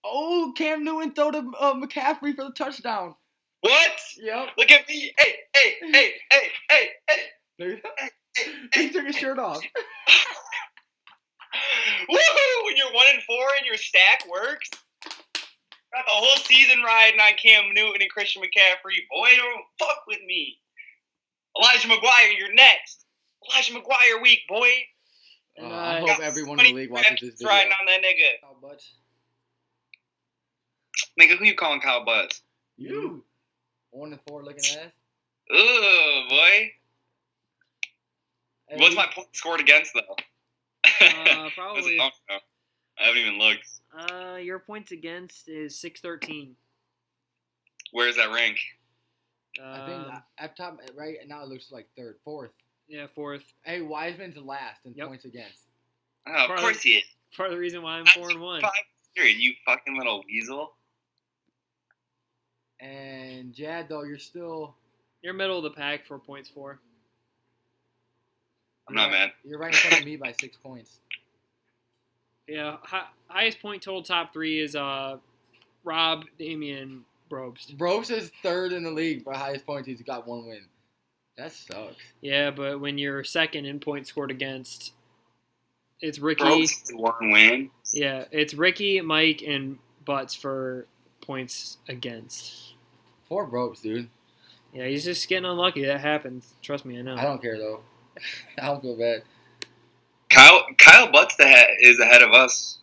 Oh, Cam Newton throw to McCaffrey for the touchdown. What? Yep. Look at me. Hey. He took his shirt off. Woohoo! When you're 1-4 and your stack works. Got the whole season riding on Cam Newton and Christian McCaffrey. Boy, don't fuck with me. Elijah McGuire, you're next. Elijah McGuire week, boy. And I hope everyone in the league watches this video. Riding on that nigga. Kyle Butts. Nigga, who you calling Kyle Butts? You. 1-4 looking ass. Ugh, boy. Hey, What's my point scored against, though? Probably. I haven't even looked. Your points against is 613. Where's that rank? I think up top right now it looks like fourth. Yeah, fourth. Hey, Wiseman's last in points against. Oh, of course he is. Part of the reason why I'm 4-1. You fucking little weasel. And Jad, though, You're middle of the pack for points for. I'm not mad. You're right in front of me by 6 points. Yeah, highest point total top 3 is Rob, Damian, Brobst. Brobst is third in the league for highest points. He's got 1 win. That sucks. Yeah, but when you're second in points scored against, it's Ricky. Brobst 1 win? Yeah, it's Ricky, Mike, and Butts for points against. Poor Brobst, dude. Yeah, he's just getting unlucky. That happens. Trust me, I know. I don't care, though. I don't feel bad. Kyle Butts is ahead of us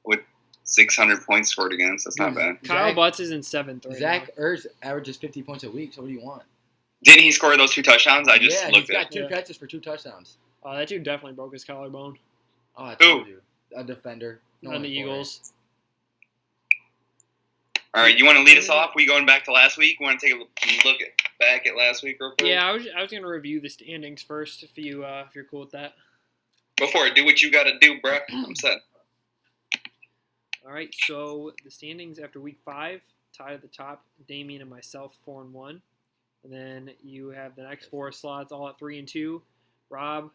with 600 points scored against. That's not bad. Kyle Butts is in 7th right Zach now. Ertz averages 50 points a week, so what do you want? Didn't he score those 2 touchdowns? I just looked at it. He's got 2 catches for 2 touchdowns. Oh, that dude definitely broke his collarbone. Oh, I told you. A defender. On the Eagles. All right, you want to lead us off? We going back to last week? We want to take a look back at last week real quick? Yeah, I was going to review the standings first if you're cool with that. Before, do what you got to do, bruh. I'm set. All right, so the standings after week 5, tied at the top, Damien and myself 4-1. And then you have the next 4 slots all at 3-2. Rob,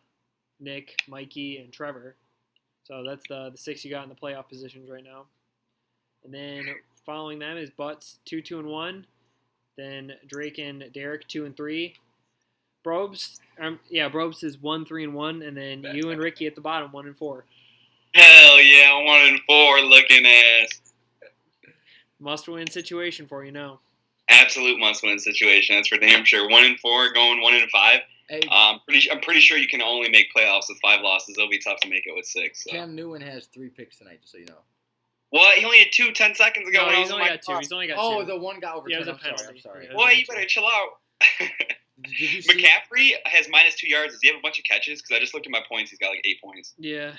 Nick, Mikey, and Trevor. So that's the 6 you got in the playoff positions right now. And then following them is Butts 2-1. Then Drake and Derek 2-3. Brobst is 1-3-1, and then you and Ricky at the bottom 1-4. Hell yeah, 1-4 looking ass. Must-win situation for you now. Absolute must-win situation. That's for damn sure. 1-4 going 1-5. Hey, I'm pretty sure you can only make playoffs with 5 losses. It'll be tough to make it with 6. So. Cam Newton has 3 picks tonight, just so you know. What? He only had 2 10 seconds ago. No, he's only got 2. He's only got 2. Oh, the one got overturned. Yeah, it was a penalty. I'm sorry. Yeah. Boy, you better chill out. Did you see? McCaffrey has -2 yards. Does he have a bunch of catches? Because I just looked at my points. He's got like 8 points. Yeah.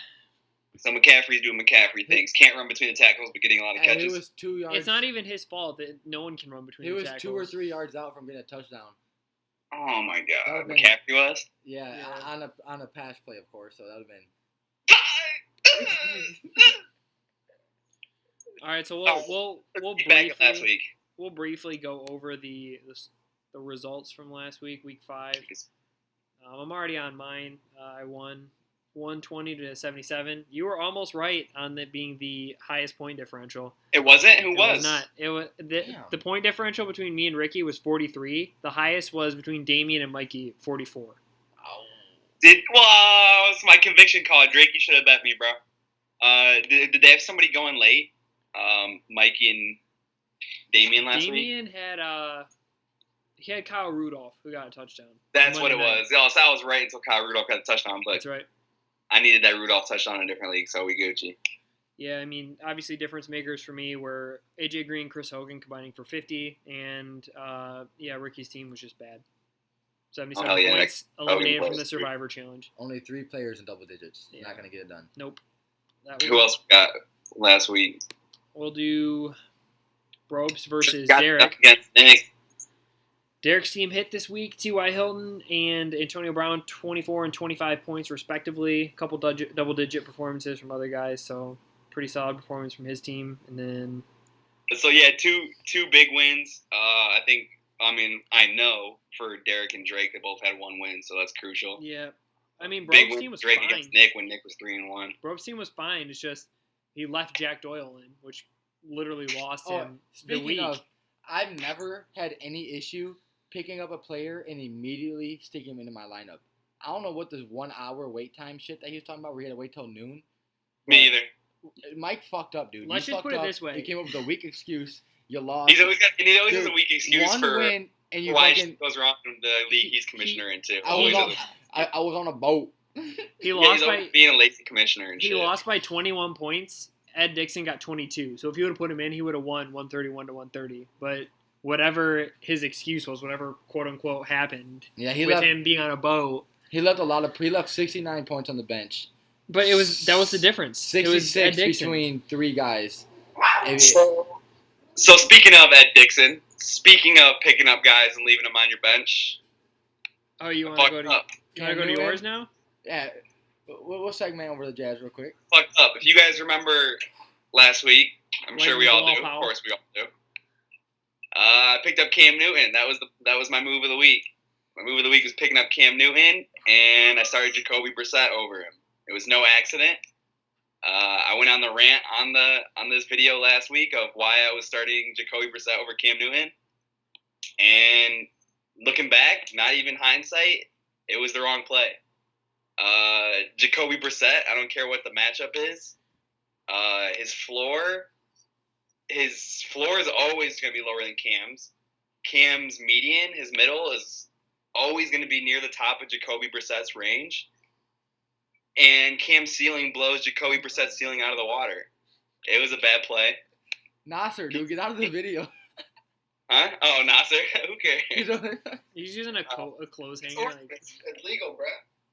So McCaffrey's doing McCaffrey things. Can't run between the tackles, but getting a lot of catches. It was 2 yards. It's not even his fault that no one can run between the tackles. He was 2 or 3 yards out from getting a touchdown. Oh my God, been, McCaffrey was. Yeah, on a pass play, of course. So that would have been. All right, so we'll briefly go over the results from last week, week 5. I'm already on mine. I won 120-77. You were almost right on that being the highest point differential. It wasn't? Who was? It was not. It was the point differential between me and Ricky was 43. The highest was between Damien and Mikey, 44. It's my conviction call. Drake, you should have bet me, bro. Did they have somebody going late? Mikey and Damien last week? Damien had he had Kyle Rudolph, who got a touchdown. That's what it was. So I was right until Kyle Rudolph got a touchdown, but that's right. I needed that Rudolph touchdown in a different league, so we Gucci. Yeah, I mean, obviously difference makers for me were AJ Green, Chris Hogan combining for 50, and Ricky's team was just bad. 77 points, eliminated from the Survivor Challenge. Only 3 players in double digits. Yeah. Not going to get it done. Nope. Who else we got last week? We'll do Brobes versus Derek. Derek's team hit this week. T.Y. Hilton and Antonio Brown, 24 and 25 points respectively. A couple double-digit performances from other guys, so pretty solid performance from his team. And then, so yeah, two big wins. I know for Derek and Drake, they both had 1 win, so that's crucial. Yeah, I mean, Brobe's team was Drake fine. Against Nick when Nick was 3-1. Brobe's team was fine. It's just he left Jack Doyle in, which literally lost Oh, him the speaking week. of, I've never had any issue picking up a player and immediately sticking him into my lineup. I don't know what this 1 hour wait time shit that he was talking about where he had to wait till noon. Me either. Mike fucked up, dude. Let's You just fucked put it up. this way. You came up with a weak excuse. You lost. He always has Dude, a weak excuse one for win and you why fucking. shit goes wrong in the league he's commissioner in too. I was Always on. has I was on a boat. He yeah, lost he's always by being a lazy commissioner and he shit. lost by 21 points. Ed Dixon got 22. So if you would have put him in, he would have won 131 to 130. But whatever his excuse was, whatever quote unquote happened Yeah, he with left. him being on a boat. He left a lot of. He left 69 points on the bench. But that was the difference. It was Ed 66 Dixon. between 3 guys. So speaking of Ed Dixon, speaking of picking up guys and leaving them on your bench, Oh, you want to go fucked to up. yours now? Yeah. We'll segment over the Jazz real quick. Fucked up. If you guys remember last week, I'm sure we all Bilal do. Powell. Of course we all do. I picked up Cam Newton. That was my move of the week. My move of the week was picking up Cam Newton, and I started Jacoby Brissett over him. It was no accident. I went on the rant on this video last week of why I was starting Jacoby Brissett over Cam Newton, and looking back, not even hindsight, it was the wrong play. Jacoby Brissett, I don't care what the matchup is. His floor is always going to be lower than Cam's. Cam's median, his middle, is always going to be near the top of Jacoby Brissett's range. And Cam's ceiling blows Jacoby Brissett's ceiling out of the water. It was a bad play. Nasser, dude, get out of the video. Huh? Oh, Nasser. Who cares? He's using a clothes hanger. It's legal, bro.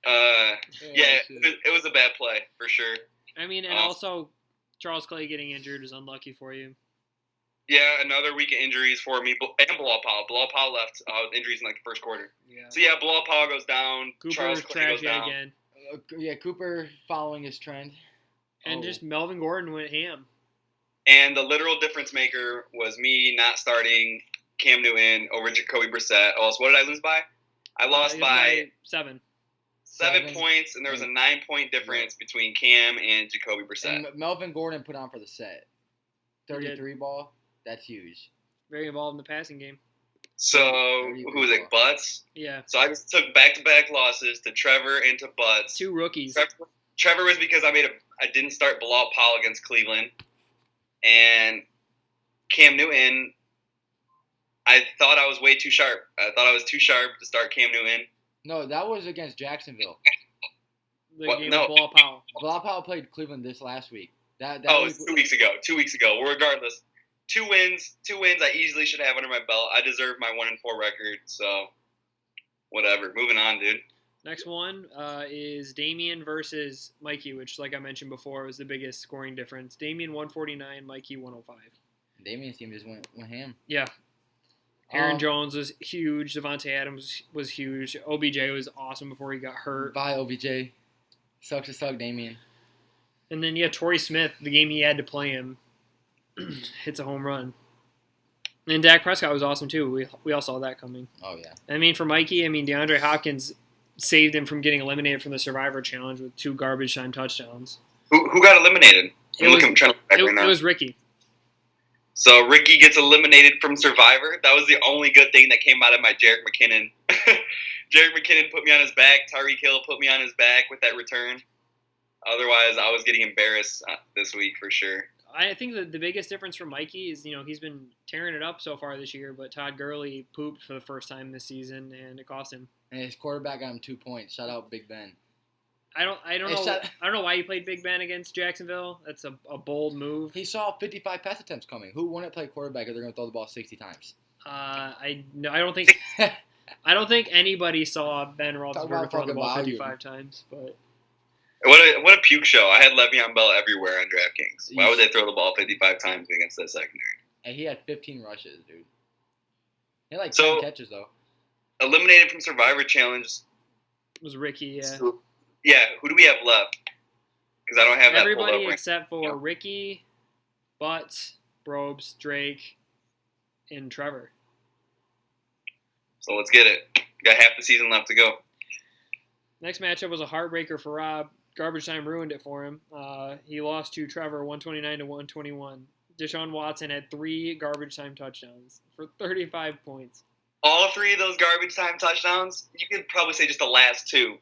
Oh, Yeah, shit. it was a bad play for sure. I mean, and also Charles Clay getting injured is unlucky for you. Yeah, another week of injuries for me. And Bilal Powell. Bilal Powell left injuries in like the first quarter. Yeah. So yeah, Bilal Powell goes down. Cooper Charles Clay trash goes down. again. Yeah, Cooper following his trend. And just Melvin Gordon went ham. And the literal difference maker was me not starting Cam Newton over Jacoby Brissett. Oh, so what did I lose by? I lost by 7. 7 points, and there was a 9-point difference between Cam and Jacoby Brissett. And Melvin Gordon put on for the set. 33 ball. That's huge. Very involved in the passing game. So, who was it? Butts? Yeah. So I just took back-to-back losses to Trevor and to Butts. 2 rookies. Trevor was because I didn't start Bilal Powell against Cleveland. And Cam Newton, I thought I was way too sharp. I thought I was too sharp to start Cam Newton. No, that was against Jacksonville. The What? game No. with Bilal Powell. Bilal Powell played Cleveland this last week. That Oh, it week, was 2 weeks ago. 2 weeks ago. Well, regardless, 2 wins. 2 wins I easily should have under my belt. I deserve my 1-4 record, so whatever. Moving on, dude. Next one is Damian versus Mikey, which, like I mentioned before, was the biggest scoring difference. Damian 149, Mikey 105. Damian's team just went ham. Yeah. Aaron Jones was huge. Devontae Adams was huge. OBJ was awesome before he got hurt. Bye, OBJ. Sucks to suck, Damian. And then, Torrey Smith, the game he had to play him, hits a home run. And Dak Prescott was awesome, too. We all saw that coming. Oh, yeah. I mean, for Mikey, DeAndre Hopkins saved him from getting eliminated from the Survivor Challenge with 2 garbage time touchdowns. Who got eliminated? I'm trying to look back right now. It was Ricky. So Ricky gets eliminated from Survivor. That was the only good thing that came out of my Jerick McKinnon. Jerick McKinnon put me on his back. Tyreek Hill put me on his back with that return. Otherwise, I was getting embarrassed this week for sure. I think the biggest difference for Mikey is, he's been tearing it up so far this year, but Todd Gurley pooped for the first time this season, and it cost him. And his quarterback got him 2 points. Shout out Big Ben. I don't know why he played Big Ben against Jacksonville. That's a bold move. He saw 55 pass attempts coming. Who wouldn't play quarterback if they're going to throw the ball 60 times? I don't think anybody saw Ben Roethlisberger throw the ball 55 times. But what a puke show! I had Le'Veon Bell everywhere on DraftKings. Why would they throw the ball 55 times against that secondary? And he had 15 rushes, dude. He had 10 catches though. Eliminated from Survivor Challenge. It was Ricky, yeah. Yeah, who do we have left? Because I don't have that pulled up everybody right except for Ricky, Butts, Brobes, Drake, and Trevor. So let's get it. Got half the season left to go. Next matchup was a heartbreaker for Rob. Garbage time ruined it for him. He lost to Trevor 129 to 121. Deshaun Watson had 3 garbage time touchdowns for 35 points. All 3 of those garbage time touchdowns, you could probably say just the last 2.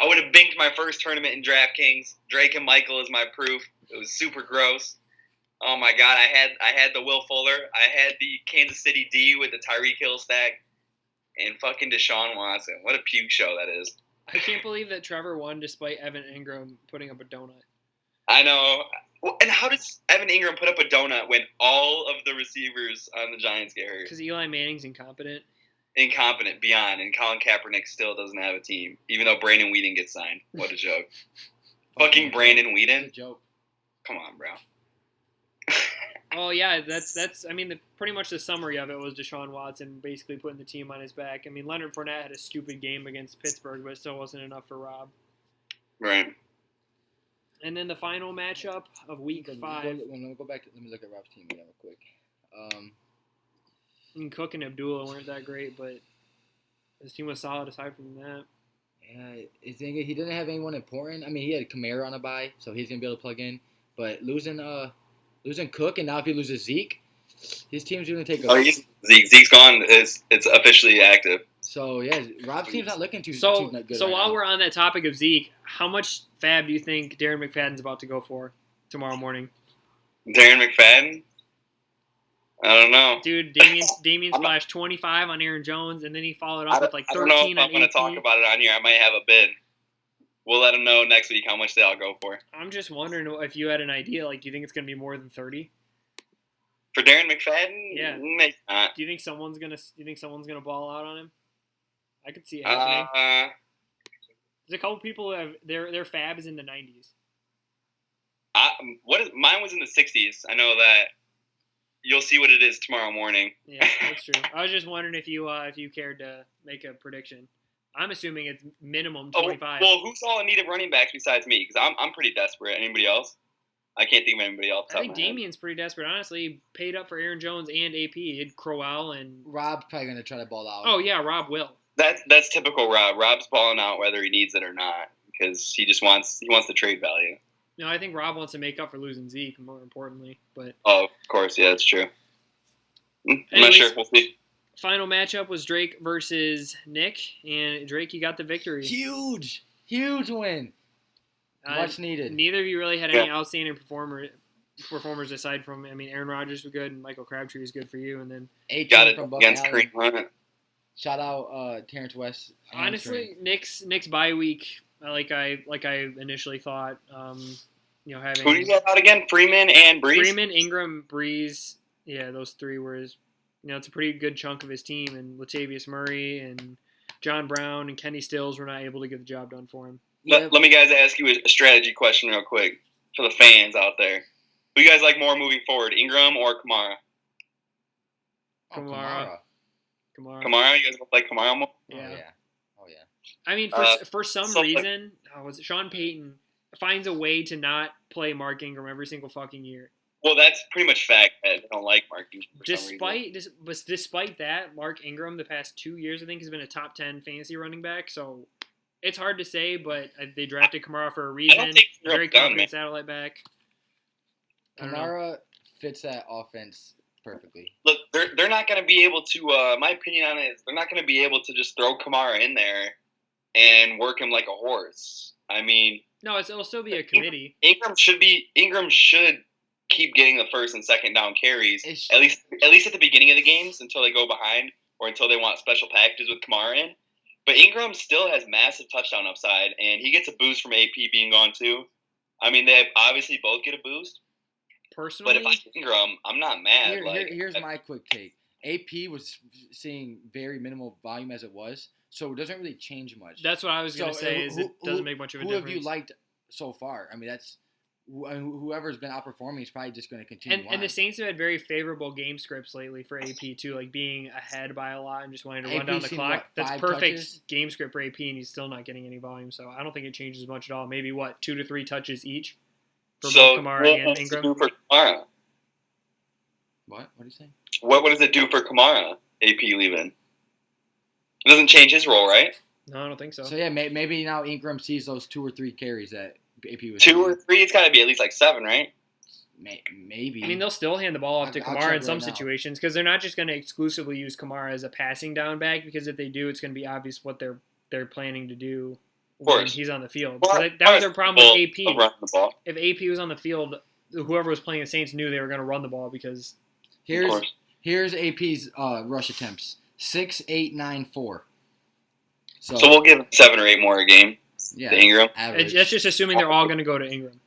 I would have binked my first tournament in DraftKings. Drake and Michael is my proof. It was super gross. Oh my God, I had the Will Fuller. I had the Kansas City D with the Tyreek Hill stack. And fucking Deshaun Watson. What a puke show that is. I can't believe that Trevor won despite Evan Ingram putting up a donut. I know. Well, and how does Evan Ingram put up a donut when all of the receivers on the Giants get hurt? Because Eli Manning's incompetent. Incompetent beyond, and Colin Kaepernick still doesn't have a team, even though Brandon Whedon gets signed. What a joke. Fucking Brandon Whedon? It's a joke. Come on, bro. Oh yeah, that's. I mean, pretty much the summary of it was Deshaun Watson basically putting the team on his back. I mean, Leonard Fournette had a stupid game against Pittsburgh, but it still wasn't enough for Rob. Right. And then the final matchup of Week 5. Let me go back. Let me look at Rob's team again real quick. And Cook and Abdullah weren't that great, but his team was solid aside from that. Yeah, he didn't have anyone important. I mean, he had Kamara on a bye, so he's gonna be able to plug in. But losing Cook, and now if he loses Zeke, his team's gonna take a. Oh, Zeke's gone. It's officially active. So yeah, Rob's team's not looking too good. So right while now. we're on that topic of Zeke, how much fab do you think Darren McFadden's about to go for tomorrow morning? Darren McFadden? I don't know. Dude, Damian splashed 25 on Aaron Jones, and then he followed up with like 13 on 18. I don't know if I'm going to talk about it on here. I might have a bid. We'll let them know next week how much they all go for. I'm just wondering if you had an idea. Like, do you think it's going to be more than 30? For Darren McFadden? Yeah. Maybe not. Do you think someone's gonna ball out on him? I could see it happening. There's a couple people who have their fab is in the 90s. Mine was in the 60s. I know that. You'll see what it is tomorrow morning. Yeah, that's true. I was just wondering if you cared to make a prediction. I'm assuming it's minimum 25. Well, who's all in need of running backs besides me? Because I'm pretty desperate. Anybody else? I can't think of anybody else. I think Damian's pretty desperate. Honestly, he paid up for Aaron Jones and AP. He had Crowell and Rob's probably gonna try to ball out. Oh yeah, Rob will. That's typical Rob. Rob's balling out whether he needs it or not because he wants the trade value. No, I think Rob wants to make up for losing Zeke, more importantly. But of course, yeah, that's true. I'm anyways, not sure. We'll see. Final matchup was Drake versus Nick, and Drake, you got the victory. Huge win. Much needed. Neither of you really had any outstanding performers aside from, I mean, Aaron Rodgers was good, and Michael Crabtree was good for you, and then got it against Kareem Hunt. Shout out Terrence West. Honestly, Nick's bye week, like I initially thought. Having who do you have out again? Freeman and Breeze. Freeman, Ingram, Breeze. Yeah, those 3 were his. It's a pretty good chunk of his team, and Latavius Murray and John Brown and Kenny Stills were not able to get the job done for him. Let me guys ask you a strategy question real quick for the fans out there. Who you guys like more moving forward, Ingram or Kamara? Kamara. Kamara? You guys like Kamara more? Yeah. Oh yeah. I mean, for some reason, Sean Payton finds a way to not play Mark Ingram every single fucking year. Well, that's pretty much fact that they don't like Mark Ingram. Despite that, Mark Ingram the past 2 years, I think, has been a top 10 fantasy running back. So it's hard to say, but they drafted Kamara for a reason. I don't think Very confident satellite back. Kamara fits that offense perfectly. Look, they're not going to be able to. My opinion on it is they're not going to be able to just throw Kamara in there and work him like a horse. I mean, no, it'll still be a committee. Ingram should keep getting the first and second down carries at least at the beginning of the games until they go behind or until they want special packages with Kamara in. But Ingram still has massive touchdown upside, and he gets a boost from AP being gone too. I mean, they obviously both get a boost. Personally, but if I'm Ingram, I'm not mad. Here's my quick take. AP was seeing very minimal volume as it was, so it doesn't really change much. That's what I was going to say. It doesn't make much of a difference. Who have you liked so far? I mean, that's whoever's been outperforming is probably just going to continue. And the Saints have had very favorable game scripts lately for AP too, like being ahead by a lot and just wanting to run down the clock. That's perfect touches? Game script for AP, and he's still not getting any volume. So I don't think it changes much at all. Maybe 2 to 3 touches each for both Kamara and Ingram. Do for Kamara? What do you say? What does it do for Kamara? AP leaving. It doesn't change his role, right? No, I don't think so. So yeah, maybe now Ingram sees those 2 or 3 carries that AP was 2 or 3. It's got to be at least like 7, right? Maybe. I mean, they'll still hand the ball off to I'll Kamara check in some right now. situations because they're not just going to exclusively use Kamara as a passing down back because if they do, it's going to be obvious what they're planning to do when course. he's on the field. Well, That was their problem with AP. Of running the ball. If AP was on the field, whoever was playing the Saints knew they were going to run the ball because Here's AP's rush attempts: 6, 8, 9, 4. So we'll give him 7 or 8 more a game. yeah, To Ingram. average. that's just assuming they're all going to go to Ingram.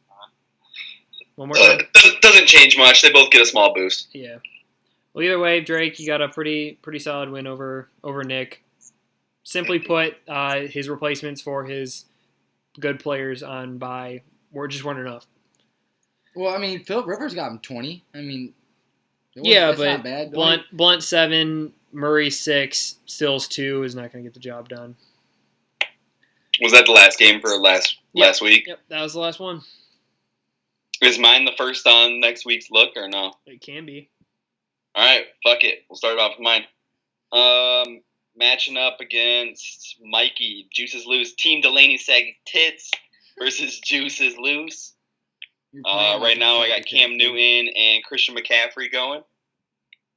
One more time. Doesn't change much. They both get a small boost. Yeah. Well, either way, Drake, you got a pretty solid win over Nick. Simply put, his replacements for his good players on bye weren't enough. Well, I mean, Philip Rivers got him 20. I mean, That's but not bad. Blunt 7, Murray 6, Stills 2 is not going to get the job done. Was that the last game for last week? Yep, that was the last one. Is mine the first on next week's look or no? It can be. All right, fuck it. We'll start off with mine. Matching up against Mikey, Juices Loose. Team Delaney Sag Tits versus Juices Loose. Right now, I got Cam Newton and Christian McCaffrey going.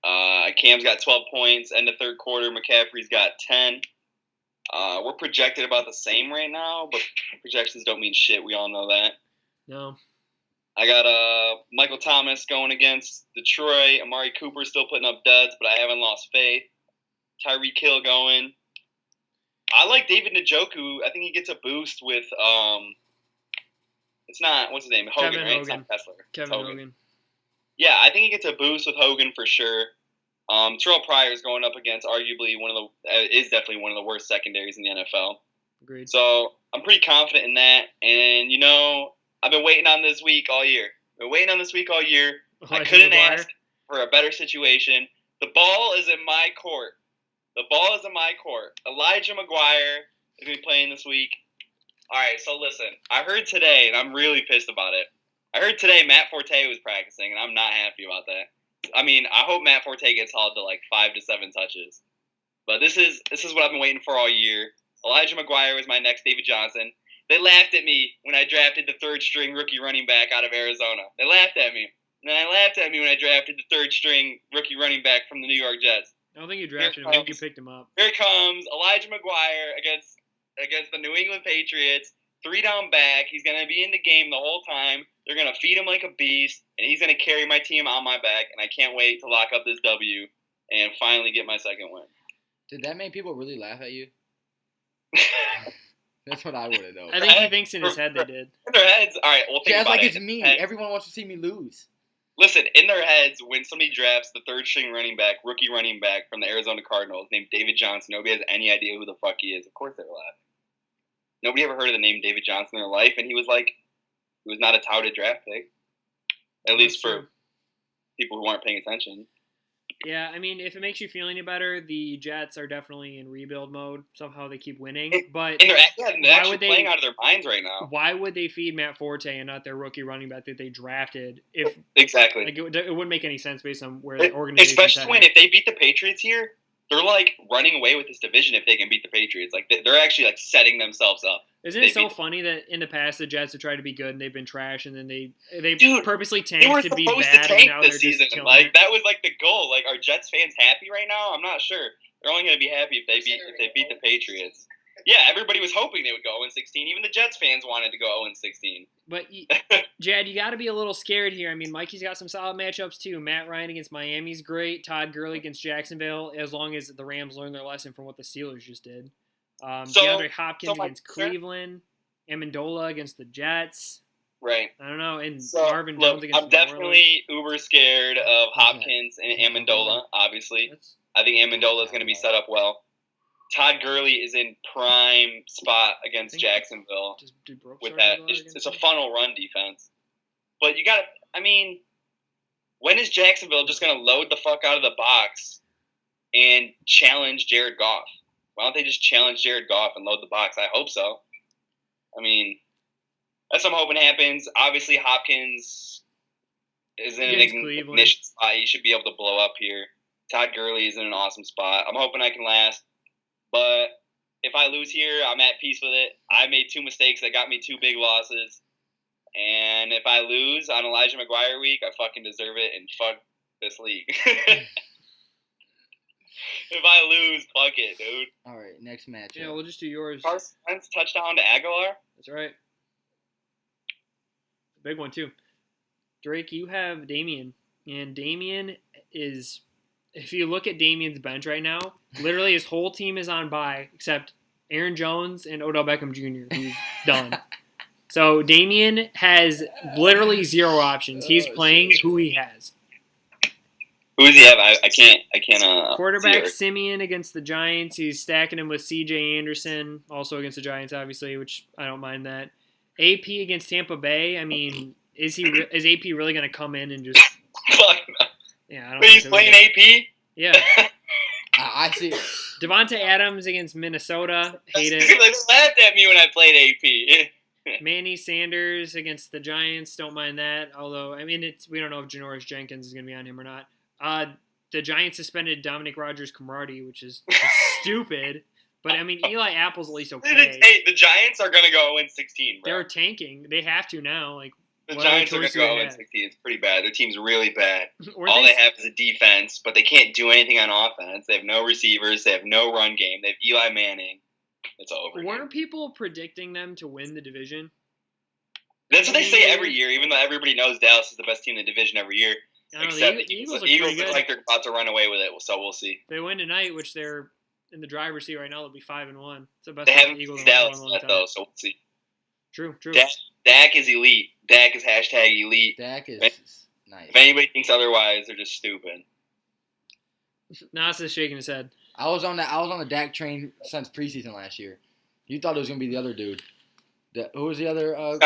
Cam's got 12 points. End of third quarter, McCaffrey's got 10. We're projected about the same right now, but projections don't mean shit. We all know that. No. I got Michael Thomas going against Detroit. Amari Cooper still putting up duds, but I haven't lost faith. Tyreek Hill going. I like David Njoku. I think he gets a boost with it's not what's his name? Hogan, Kevin right? Hogan. It's not Kessler. Kevin It's Hogan. Yeah, I think he gets a boost with Hogan for sure. Terrell Pryor is going up against arguably is definitely one of the worst secondaries in the NFL. Agreed. So I'm pretty confident in that. And I've been waiting on this week all year. I couldn't ask for a better situation. The ball is in my court. Elijah McGuire is going to be playing this week. All right, so listen. I heard today, and I'm really pissed about it. I heard today Matt Forte was practicing, and I'm not happy about that. I mean, I hope Matt Forte gets hauled to like 5 to 7 touches. But this is what I've been waiting for all year. Elijah McGuire was my next David Johnson. They laughed at me when I drafted the third-string rookie running back out of Arizona. They laughed at me. And then they laughed at me when I drafted the third-string rookie running back from the New York Jets. I don't think you drafted him. I think you picked him up. Here comes Elijah McGuire against the New England Patriots. 3-down back. He's going to be in the game the whole time. They're going to feed him like a beast, and he's going to carry my team on my back, and I can't wait to lock up this W and finally get my second win. Did that make people really laugh at you? That's what I would have known. I think he thinks in his head they did. In their heads, all right, well, think Yeah, about like it. it's me. Everyone wants to see me lose. Listen, in their heads, when somebody drafts the third-string rookie running back from the Arizona Cardinals named David Johnson, nobody has any idea who the fuck he is. Of course they're laughing. Nobody ever heard of the name David Johnson in their life, and he was not a touted draft pick, at least for people who aren't paying attention. Yeah, I mean, if it makes you feel any better, the Jets are definitely in rebuild mode. Somehow they keep winning, but they're actually playing out of their minds right now. Why would they feed Matt Forte and not their rookie running back that they drafted? If exactly, like it wouldn't make any sense based on where the organization. Especially when if they beat the Patriots here, they're like running away with this division if they can beat the Patriots. Like they're actually like setting themselves up. Isn't it so funny that in the past the Jets have tried to be good and they've been trash, and then they purposely they were tanked to be supposed bad, to tank and now this they're season. just killing Like it. that was like the goal. Like, are Jets fans happy right now? I'm not sure. They're only going to be happy if they beat the Patriots. Yeah, everybody was hoping they would go 0-16. Even the Jets fans wanted to go 0-16. But Jad, you got to be a little scared here. I mean, Mikey's got some solid matchups too. Matt Ryan against Miami's great. Todd Gurley against Jacksonville. As long as the Rams learn their lesson from what the Steelers just did. DeAndre Hopkins against Cleveland. Amendola against the Jets. Right. I don't know. And Marvin Jones against I'm definitely uber scared of Hopkins and Amendola, obviously. I think Amendola is going to be set up well. Todd Gurley is in prime spot against Jacksonville with that. It's a funnel run defense. But you got to, I mean, when is Jacksonville just going to load the fuck out of the box and challenge Jared Goff? Why don't they just challenge Jared Goff and load the box? I hope so. I mean, that's what I'm hoping happens. Obviously, Hopkins is in an ignition spot. He should be able to blow up here. Todd Gurley is in an awesome spot. I'm hoping I can last. But if I lose here, I'm at peace with it. I made 2 mistakes that got me 2 big losses. And if I lose on Elijah McGuire week, I fucking deserve it, and fuck this league. If I lose, fuck it, dude. All right, next match. Yeah, we'll just do yours. Carson Wentz touchdown to Aguilar. That's right. Big one, too. Drake, you have Damian. And Damian is, if you look at Damian's bench right now, literally his whole team is on bye except Aaron Jones and Odell Beckham Jr., who's done. So Damian has literally 0 options. He's playing who he has. Who does he have? I can't. Quarterback Simeon against the Giants. He's stacking him with C.J. Anderson, also against the Giants, obviously, which I don't mind that. AP against Tampa Bay. I mean, is AP really going to come in and just? Fuck no. Yeah, I don't. But he's playing AP. Yeah. I see. Devontae Adams against Minnesota. Hate it. They laughed at me when I played AP. Manny Sanders against the Giants. Don't mind that. Although, I mean, we don't know if Janoris Jenkins is going to be on him or not. The Giants suspended Dominic Rodgers-Cromartie, which is stupid. But, I mean, Eli Apple's at least okay. Hey, the Giants are going to go win 16, bro. They're tanking. They have to now. Like, the Giants are going to go win 16. It's pretty bad. Their team's really bad. All they have is a defense, but they can't do anything on offense. They have no receivers. They have no run game. They have Eli Manning. It's over. Weren't people predicting them to win the division? That's what they say every year, even though everybody knows Dallas is the best team in the division every year. Except the Eagles look like they're about to run away with it, so we'll see. They win tonight, which they're in the driver's seat right now. They'll be 5-1. It's the best. They haven't Eagles beat Dallas yet, though, so we'll see. True. Dak is elite. Dak is #elite. Dak is nice. If anybody thinks otherwise, they're just stupid. Nas is shaking his head. I was on the Dak train since preseason last year. You thought it was gonna be the other dude. Who was the other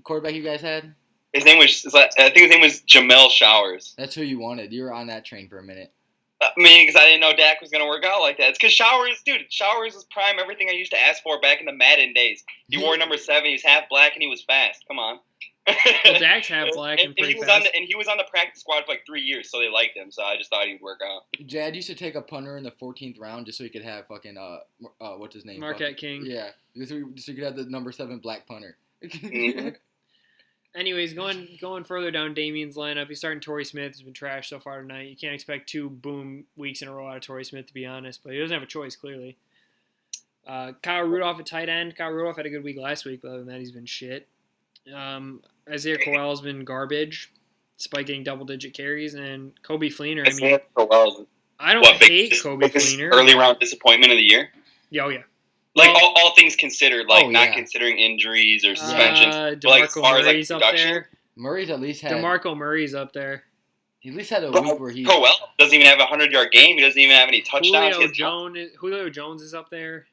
quarterback you guys had? I think his name was Jamel Showers. That's who you wanted. You were on that train for a minute. I mean, because I didn't know Dak was going to work out like that. It's because Showers was prime everything I used to ask for back in the Madden days. He wore number 7. He was half black and he was fast. Come on. Well, Dak's half black and pretty fast. He was on the practice squad for like 3 years, so they liked him. So I just thought he would work out. Jad used to take a punter in the 14th round just so he could have fucking what's his name? Marquette King. Yeah, just so he could have the number 7 black punter. Mm-hmm. Anyways, going further down Damian's lineup, he's starting Torrey Smith. He's been trashed so far tonight. You can't expect 2 boom weeks in a row out of Torrey Smith, to be honest, but he doesn't have a choice, clearly. Kyle Rudolph at tight end. Kyle Rudolph had a good week last week, but other than that, he's been shit. Isaiah Crowell's been garbage, despite getting double-digit carries, and Kobe Fleener. I don't hate Kobe Fleener. Early round disappointment of the year? Yeah, oh, yeah. Like, all things considered, not considering injuries or suspensions. DeMarco Murray's up there. Murray's at least had... DeMarco Murray's up there. He at least had a week where he... Crowell doesn't even have a 100-yard game. He doesn't even have any touchdowns. Julio Jones is up there.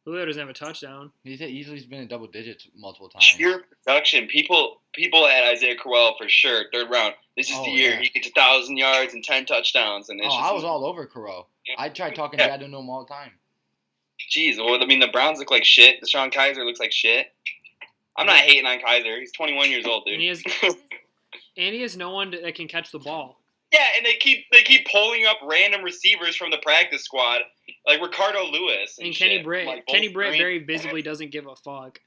Julio doesn't have a touchdown. He's been in double digits multiple times. Sheer production. People had Isaiah Crowell for sure, 3rd round. This is the year. He gets 1,000 yards and 10 touchdowns. And I was all over Crowell. Yeah. I tried talking Jad to him all the time. Jeez, well, I mean, the Browns look like shit. Deshaun Kaiser looks like shit. I'm not hating on Kaiser. He's 21 years old, dude. And he has no one that can catch the ball. Yeah, and they keep pulling up random receivers from the practice squad, like Ricardo Lewis and Kenny Britt. Like Kenny Britt very visibly doesn't give a fuck.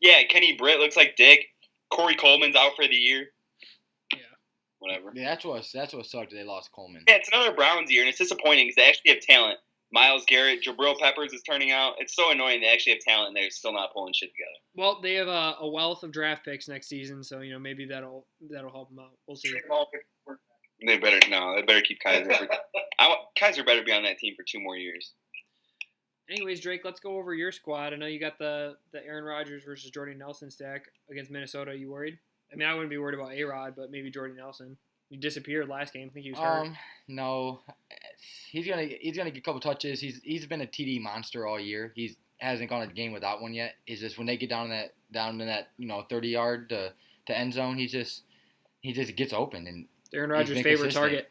Yeah, Kenny Britt looks like dick. Corey Coleman's out for the year. Yeah. Whatever. Yeah, that's what sucked. They lost Coleman. Yeah, it's another Browns year, and it's disappointing because they actually have talent. Myles Garrett, Jabril Peppers is turning out. It's so annoying they actually have talent and they're still not pulling shit together. Well, they have a wealth of draft picks next season, so maybe that'll help them out. We'll see. They better keep Kaiser. Kaiser better be on that team for 2 more years. Anyways, Drake, let's go over your squad. I know you got the Aaron Rodgers versus Jordy Nelson stack against Minnesota. Are you worried? I mean, I wouldn't be worried about A-Rod, but maybe Jordy Nelson. He disappeared last game. I think he was hurt. No, he's gonna get a couple touches. He's been a TD monster all year. He hasn't gone a game without one yet. It's just when they get down in that 30-yard to end zone, he just gets open and Aaron Rodgers' favorite target.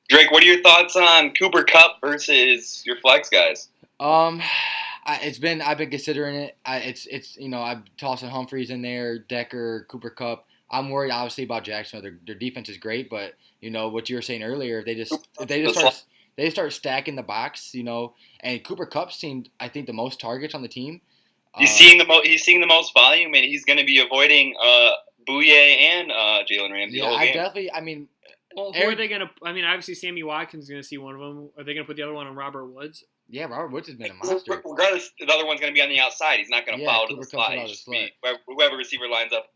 Drake, what are your thoughts on Cooper Kupp versus your flex guys? I've been considering it. I'm tossing Humphreys in there, Decker, Cooper Kupp. I'm worried, obviously, about Jacksonville. Their defense is great, but what you were saying earlier, if they start stacking the box, and Cooper Kupp seemed, I think, the most targets on the team. He's seeing the most volume, and he's going to be avoiding Bouye and Jalen Ramsey. Yeah, the whole I game. definitely. I mean, Well, who are they going to? I mean, obviously Sammy Watkins is going to see one of them. Are they going to put the other one on Robert Woods? yeah, Robert Woods has been a monster. Regardless, the other one's going to be on the outside. He's not going to foul to the Cooper slot. comes out He's of just the be slot. whoever receiver lines up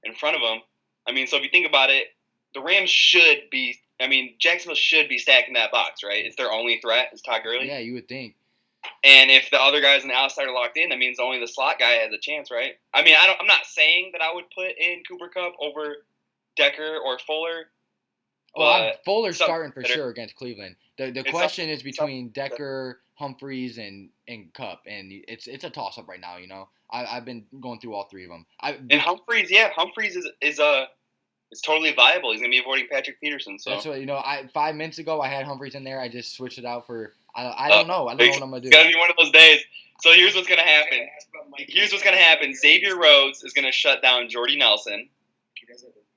in front of him. I mean, so if you think about it, the Rams should be. I mean, Jacksonville should be stacking that box, right? It's their only threat. Is Todd Gurley. Yeah, you would think. And if the other guys on the outside are locked in, that means only the slot guy has a chance, right? I mean, I'm not saying that I would put in Cooper Kupp over Decker or Fuller. Well, Fuller's some- starting for sure against Cleveland. The question is between Decker, Humphreys, and Kupp, and it's a toss up right now. You know, I've been going through all three of them. And Humphreys is totally viable. He's gonna be avoiding Patrick Peterson. So that's what 5 minutes ago I had Humphreys in there. I just switched it out for I don't know. I don't know what I'm gonna do. It's gonna be one of those days. So here's what's gonna happen. Xavier Rhodes is gonna shut down Jordy Nelson,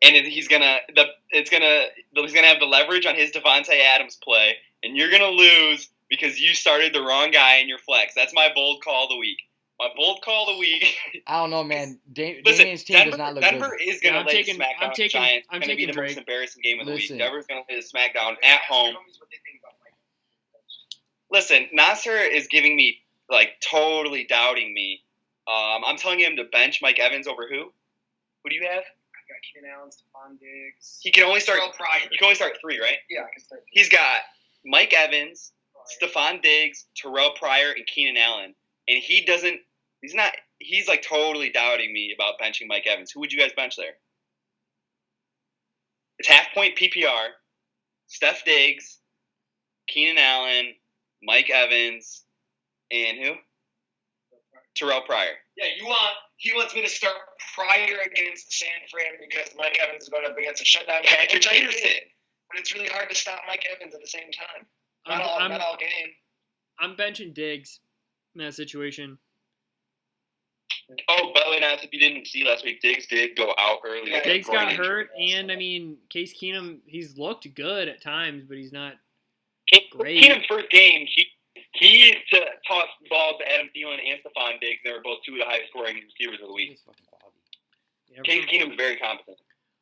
and he's gonna have the leverage on his Devontae Adams play, and you're gonna lose because you started the wrong guy in your flex. That's my bold call of the week. My bold call of the week. I don't know, man. Listen, Damien's team does not look Denver good. is gonna lay the smack down on the Giants. It's gonna be the most embarrassing game of the week. Denver's gonna lay the smackdown at home. Listen, Nasser is giving me totally doubting me. I'm telling him to bench Mike Evans over who? Who do you have? I got Keenan Allen, Stephon Diggs. He can only start. Pryor. You can only start 3, right? Yeah, I can start. He's got Mike Evans, Stephon Diggs, Terrell Pryor, and Keenan Allen, and he doesn't. He's not. He's totally doubting me about benching Mike Evans. Who would you guys bench there? It's half point PPR. Steph Diggs, Keenan Allen, Mike Evans, and who? Terrell Pryor. Yeah, he wants me to start Pryor against San Fran because Mike Evans is going up against a shutdown Patrick Peterson. But it's really hard to stop Mike Evans at the same time. Not all game. I'm benching Diggs in that situation. Oh, by the way, Nats, if you didn't see last week, Diggs did go out early. Yeah, Diggs got hurt, and I mean, Case Keenum, he's looked good at times, but he's not great. Keenum's first game, he tossed the ball to Adam Thielen and Stephon Diggs. They were both 2 of the highest scoring receivers of the week. Yeah, Case Keenum's very competent.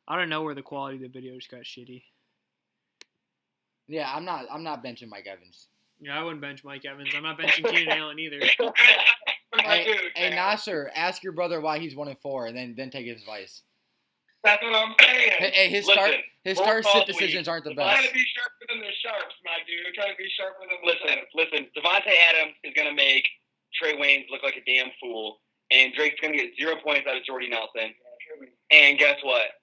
I don't know where the quality of the video just got shitty. Yeah, I'm not benching Mike Evans. Yeah, I wouldn't bench Mike Evans. I'm not benching Keenan Allen either. Hey, Nasser, ask your brother why he's 1-4, and then take his advice. That's what I'm saying. Hey, his start sit decisions aren't the best. Trying to be sharper than the sharps, my dude. Trying to be sharper than the Listen. Devontae Adams is going to make Trey Waynes look like a damn fool, and Drake's going to get 0 points out of Jordy Nelson. And guess what?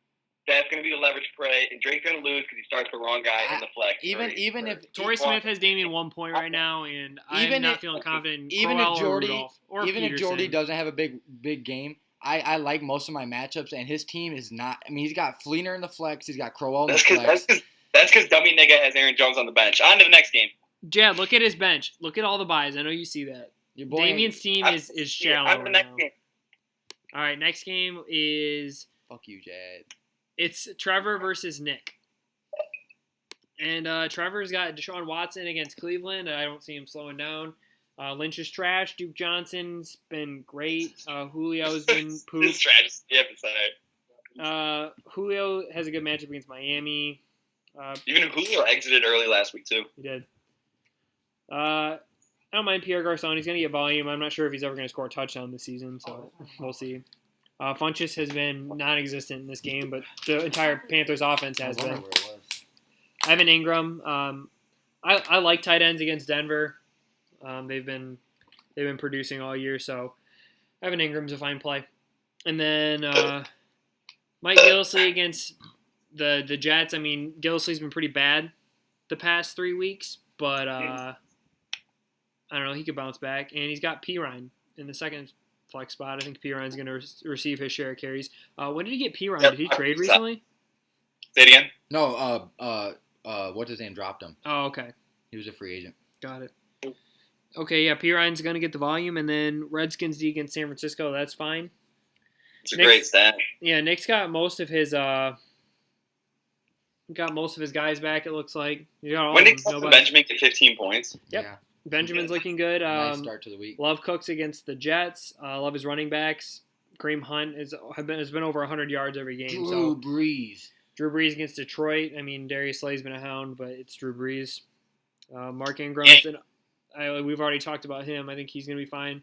That's going to be the leverage play, and Drake's going to lose because he starts the wrong guy in the flex. Even if Torrey Smith has Damian 1 point right now, and I'm not feeling confident. Even if Jordy Peterson. doesn't have a big game, I like most of my matchups, and his team is not. I mean, he's got Fleener in the flex, he's got Crowell in the flex. That's because dummy nigga has Aaron Jones on the bench. On to the next game. Jad, look at his bench. Look at all the buys. I know you see that. Damien's team is shallow right now. All right, next game is. Fuck you, Jad. It's Trevor versus Nick. And Trevor's got Deshaun Watson against Cleveland. I don't see him slowing down. Lynch is trash. Duke Johnson's been great. Julio's been poop. This is trash. You have to say. Julio has a good matchup against Miami. Even Julio exited early last week, too. He did. I don't mind Pierre Garçon. He's going to get volume. I'm not sure if he's ever going to score a touchdown this season, so we'll see. Funchess has been non-existent in this game, but the entire Panthers offense has been. Evan Ingram. I like tight ends against Denver. They've been producing all year, so Evan Ingram's a fine play. And then Mike Gillislee against the Jets. I mean, Gillislee's been pretty bad the past 3 weeks, but I don't know. He could bounce back, and he's got Pirine in the second flex spot. I think Pirine's going to receive his share of carries. When did he get Pirine? Did he trade recently? Say it again. No. What's his name dropped him. Oh, okay. He was a free agent. Got it. Okay, yeah, Pirine's going to get the volume, and then Redskins D against San Francisco. That's fine. It's a great stat. Yeah, Nick's got most of his guys back. It looks like When Nick Benjamin get 15 points. Yep. Yeah. Benjamin's looking good. Nice start to the week. Love Cooks against the Jets. Love his running backs. Kareem Hunt has been over 100 yards every game. Drew Brees. Drew Brees against Detroit. I mean, Darius Slay's been a hound, but it's Drew Brees. Mark Ingram's we've already talked about him. I think he's going to be fine.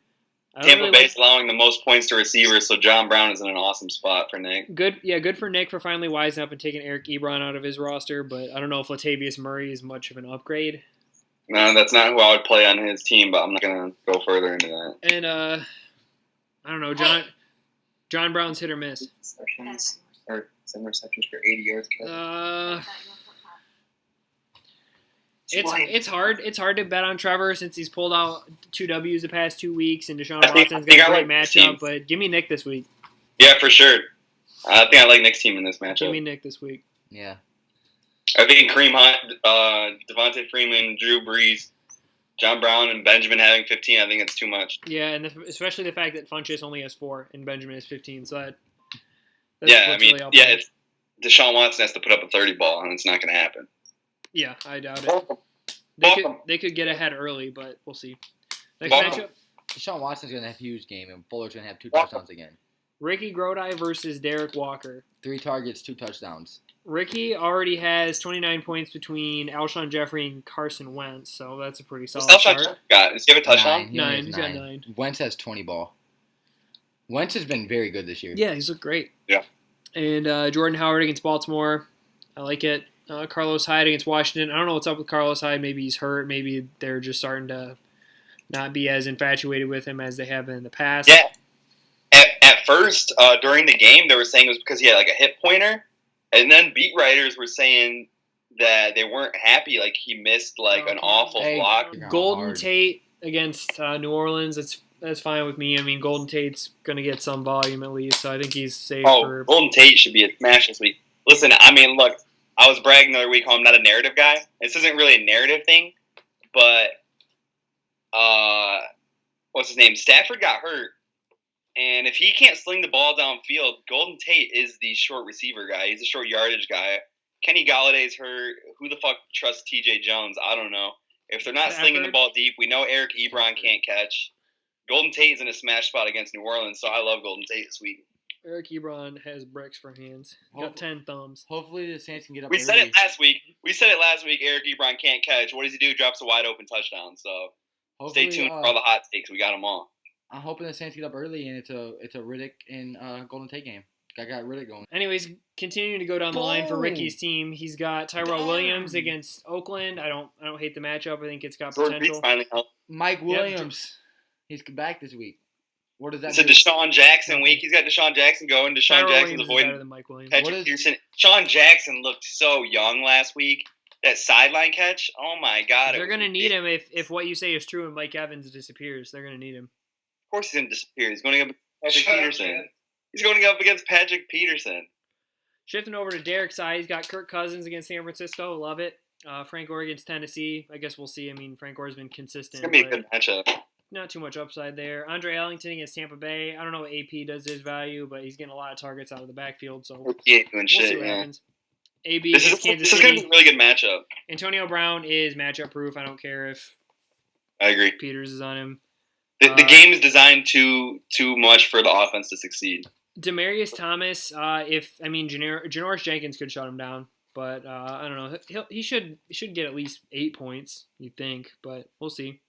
Tampa Bay's allowing the most points to receivers, so John Brown is in an awesome spot for Nick. Good for Nick for finally wising up and taking Eric Ebron out of his roster, but I don't know if Latavius Murray is much of an upgrade. No, that's not who I would play on his team, but I'm not going to go further into that. And, I don't know, John Brown's hit or miss. Receptions, or 7 receptions for 80 yards. It's hard to bet on Trevor since he's pulled out 2 W's the past 2 weeks, and Deshaun Watson's got a great matchup. But give me Nick this week. Yeah, for sure. I think I like Nick's team in this matchup. Give me Nick this week. Yeah. I think Kareem Hunt, Devontae Freeman, Drew Brees, John Brown, and Benjamin having 15. I think it's too much. Yeah, and especially the fact that Funchess only has 4 and Benjamin has 15. So that's it's Deshaun Watson has to put up a 30 ball, and it's not going to happen. Yeah, I doubt it. They could get ahead early, but we'll see. Next matchup. Deshaun Watson's going to have a huge game, and Fuller's going to have 2 touchdowns again. Ricky Grody versus Derek Walker. 3 targets, 2 touchdowns. Ricky already has 29 points between Alshon Jeffrey and Carson Wentz, so that's a pretty solid start. Does he have a touchdown? 9. He's got 9. Wentz has 20 ball. Wentz has been very good this year. Yeah, he's looked great. Yeah. And Jordan Howard against Baltimore. I like it. Carlos Hyde against Washington. I don't know what's up with Carlos Hyde. Maybe he's hurt. Maybe they're just starting to not be as infatuated with him as they have been in the past. Yeah. At first, during the game, they were saying it was because he had like a hip pointer. And then beat writers were saying that they weren't happy. Like he missed an awful block. Golden Tate against New Orleans. That's fine with me. I mean, Golden Tate's going to get some volume at least. So I think he's safe for... Golden Tate should be a smash this week. Listen, I mean, look. I was bragging the other week how I'm not a narrative guy. This isn't really a narrative thing, but what's his name? Stafford got hurt, and if he can't sling the ball downfield, Golden Tate is the short receiver guy. He's a short yardage guy. Kenny Galladay's hurt. Who the fuck trusts T.J. Jones? I don't know. If they're not slinging the ball deep, we know Eric Ebron can't catch. Golden Tate's in a smash spot against New Orleans, so I love Golden Tate this week. Eric Ebron has bricks for hands. Got 10 thumbs. Hopefully the Saints can get up. We said it last week. Eric Ebron can't catch. What does he do? Drops a wide open touchdown. So stay tuned for all the hot takes. We got them all. I'm hoping the Saints get up early and it's a Riddick and Golden Tate game. I got Riddick going. Anyways, continuing to go down the line for Ricky's team, he's got Tyrell Williams against Oakland. I don't hate the matchup. I think it's got potential. Mike Williams, he's back this week. What does that? It's a Deshaun Jackson week. He's got Deshaun Jackson going. Deshaun Jackson's avoiding Patrick Peterson. Deshaun Jackson looked so young last week. That sideline catch, oh my God. They're going to need him if what you say is true and Mike Evans disappears. They're going to need him. Of course he's going to disappear. He's going to go against Patrick Peterson. He's going to go up against Patrick Peterson. Shifting over to Derek's side, he's got Kirk Cousins against San Francisco. Love it. Frank Gore against Tennessee. I guess we'll see. I mean, Frank Gore's been consistent. It's going to be a good matchup. Not too much upside there. Andre Ellington against Tampa Bay. I don't know what AP does his value, but he's getting a lot of targets out of the backfield. So we'll see what happens. AB against Kansas City. This is going to be a really good matchup. Antonio Brown is matchup proof. I don't care if I agree. Peters is on him. The game is designed too much for the offense to succeed. Demarius Thomas, Janoris Jenkins could shut him down, but I don't know. He should get at least 8 points, you'd think, but we'll see.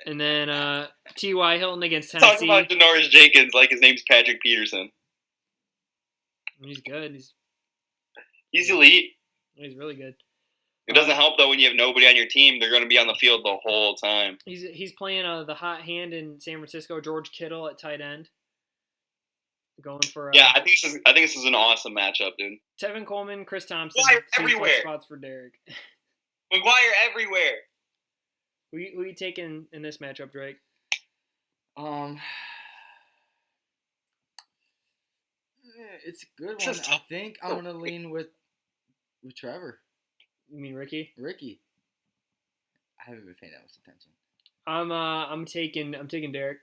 And then T.Y. Hilton against Tennessee. Talk about Janoris Jenkins like his name's Patrick Peterson. He's good. He's elite. He's really good. It doesn't help, though, when you have nobody on your team. They're going to be on the field the whole time. He's playing the hot hand in San Francisco, George Kittle at tight end. Going for I think this is an awesome matchup, dude. Tevin Coleman, Chris Thompson. McGuire everywhere. Spots for Derek. McGuire everywhere. Who you taking in this matchup, Drake? It's a good one. I think I'm gonna lean with Trevor. You mean Ricky? Ricky. I haven't been paying that much attention. I'm taking Derek.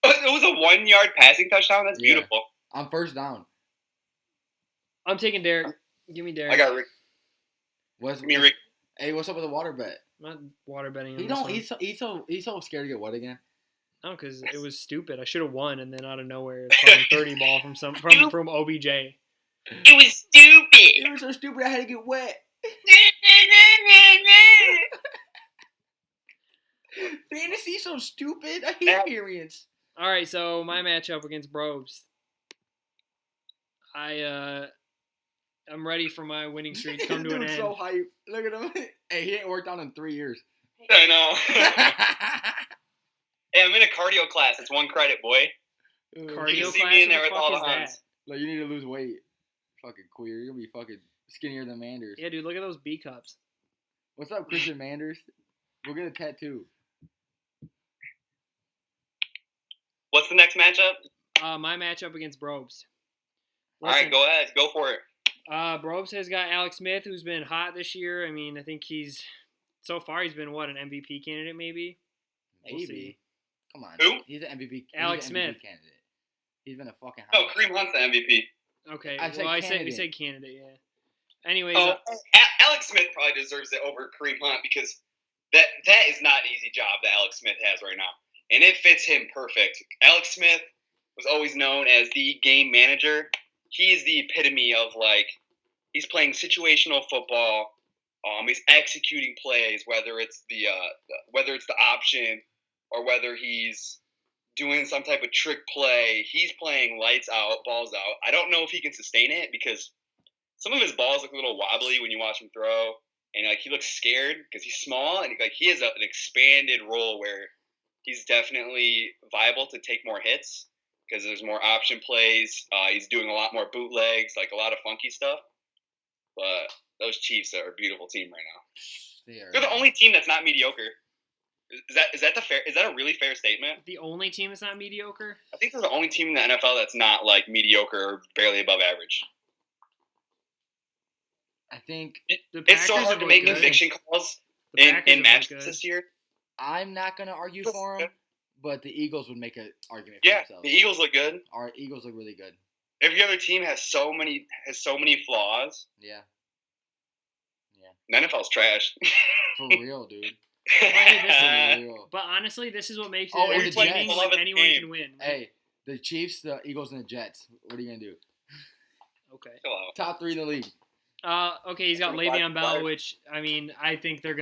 It was a 1 yard passing touchdown. That's beautiful. On first down. I'm taking Derek. Give me Derek. I got Rick. Give me Rick. Hey, what's up with the water bet? I'm not water betting on He this don't. one. He's so scared to get wet again. No, because it was stupid. I should have won, and then out of nowhere, it's fucking 30 ball from OBJ. It was stupid. It was so stupid. I had to get wet. Fantasy so stupid. I hate periods. All right, so my matchup against Brobes. I'm ready for my winning streak to come to an Dude's end. so hype. Look at him. Hey, he ain't worked out in 3 years. I know. Hey, I'm in a cardio class. It's 1 credit, boy. Cardio You can see class? me in What there the with fuck all is the that? Huns. Like, you need to lose weight. Fucking queer. You're gonna be fucking skinnier than Manders. Yeah, dude, look at those B cups. What's up, Christian Manders? We'll get a tattoo. What's the next matchup? My matchup against Brobes. All right, go ahead. Go for it. Brobes has got Alex Smith, who's been hot this year. I mean, I think so far he's been, an MVP candidate maybe? We'll Maybe. see. Come on. Who? He's an MVP. Alex he's an MVP Smith. candidate. He's been a fucking No, hot. Kareem Hunt's the MVP. Okay, I said we candidate. said candidate, yeah. Anyways, Oh, Alex Smith probably deserves it over Kareem Hunt because that is not an easy job that Alex Smith has right now, and it fits him perfect. Alex Smith was always known as the game manager. He is the epitome of he's playing situational football. He's executing plays, whether it's the option or whether he's doing some type of trick play. He's playing lights out, balls out. I don't know if he can sustain it because some of his balls look a little wobbly when you watch him throw, and he looks scared because he's small and he has an expanded role where he's definitely viable to take more hits because there's more option plays. He's doing a lot more bootlegs, a lot of funky stuff. But those Chiefs are a beautiful team right now. They're the only team that's not mediocre. Is that a really fair statement? the only team that's not mediocre? I think they're the only team in the NFL that's not mediocre or barely above average. I think The It's so Packers hard have to looked make good. conviction calls The in Packers have matches looked this good. year. I'm not gonna argue for him, but the Eagles would make an argument for Yeah, themselves. the Eagles look good. Our Eagles look really good. Every other team has so many flaws. Yeah, The NFL's trash. for real, dude. Hey, For real. But honestly, this is what makes it Oh, and the entertaining Jets. when anyone can win. Hey, the Chiefs, the Eagles, and the Jets. What are you gonna do? Okay. Chill out. Top 3 in the league. Okay, he's got 25 Le'Veon Bell, which I think they're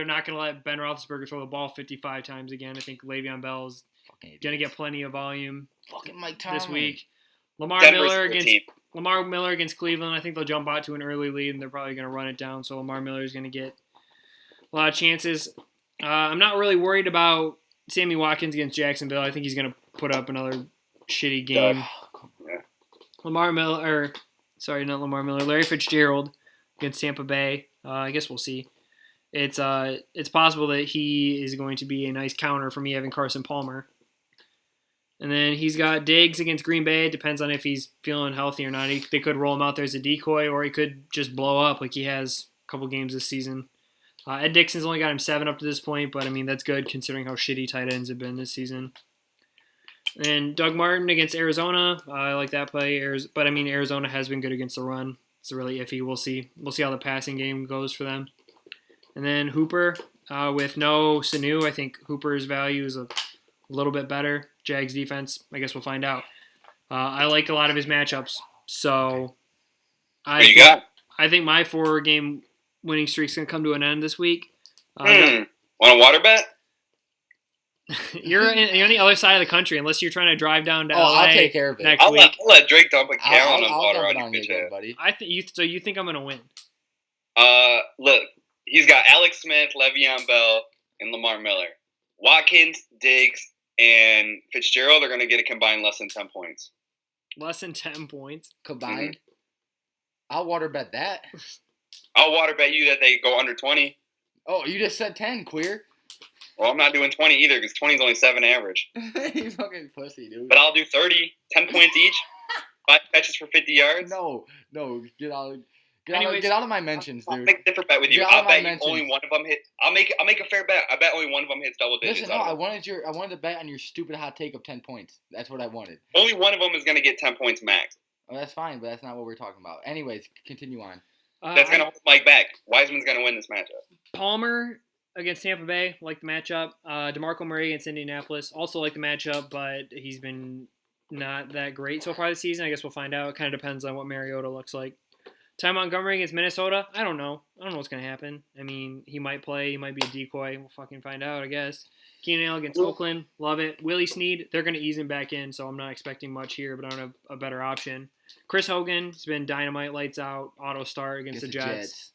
not gonna let Ben Roethlisberger throw the ball 55 times again. I think Le'Veon Bell's Fucking gonna get plenty of volume fucking Mike Tomlin this week. Lamar Denver's Miller a good against team. Lamar Miller against Cleveland. I think they'll jump out to an early lead, and they're probably gonna run it down. So Lamar Miller is gonna get a lot of chances. I'm not really worried about Sammy Watkins against Jacksonville. I think he's gonna put up another shitty game. Yeah. Larry Fitzgerald against Tampa Bay. I guess we'll see. It's possible that he is going to be a nice counter for me having Carson Palmer. And then he's got Diggs against Green Bay. It depends on if he's feeling healthy or not. They could roll him out there as a decoy, or he could just blow up like he has a couple games this season. Ed Dixon's only got him 7 up to this point, but that's good considering how shitty tight ends have been this season. And Doug Martin against Arizona. I like that play. But Arizona has been good against the run. It's really iffy. We'll see. We'll see how the passing game goes for them. And then Hooper with no Sanu. I think Hooper's value is a little bit better. Jags defense, I guess we'll find out. I like a lot of his matchups. So What do you got? I think my 4-game winning streak's going to come to an end this week. Want a water bet? You're on the other side of the country unless you're trying to drive down to Oh, LA I'll take care of it. next I'll week. let Drake dump a gallon of I'll water dump it on on you, you, bitch. good buddy. So you think I'm going to win? Look, he's got Alex Smith, Le'Veon Bell, and Lamar Miller. Watkins, Diggs, and Fitzgerald are going to get a combined less than 10 points. Less than 10 points. Combined. I'll water bet that. I'll water bet you that they go under 20. Oh, you just said 10, queer. Well, I'm not doing 20 either because 20 is only 7 average. You fucking pussy, dude. But I'll do 30, 10 points each, 5 catches for 50 yards. No, get out Anyways, of my mentions, I'll dude. make a different bet with you. Get out I'll of my bet you mentions. only one of them hits. I'll make a fair bet. I bet only one of them hits double digits. Listen, no, out I of it. wanted to bet on your stupid hot take of 10 points. That's what I wanted. Only one of them is going to get 10 points max. Oh, that's fine, but that's not what we're talking about. Anyways, continue on. That's going to hold Mike back. Wiseman's going to win this matchup. Palmer against Tampa Bay, like the matchup. DeMarco Murray against Indianapolis, also like the matchup, but he's been not that great so far this season. I guess we'll find out. It kind of depends on what Mariota looks like. Ty Montgomery against Minnesota, I don't know. I don't know what's going to happen. I mean, he might play. He might be a decoy. We'll fucking find out, I guess. Keenan Allen against Oakland, love it. Willie Snead, they're going to ease him back in, so I'm not expecting much here, but I don't have a better option. Chris Hogan has been dynamite, lights out, auto start against the Jets.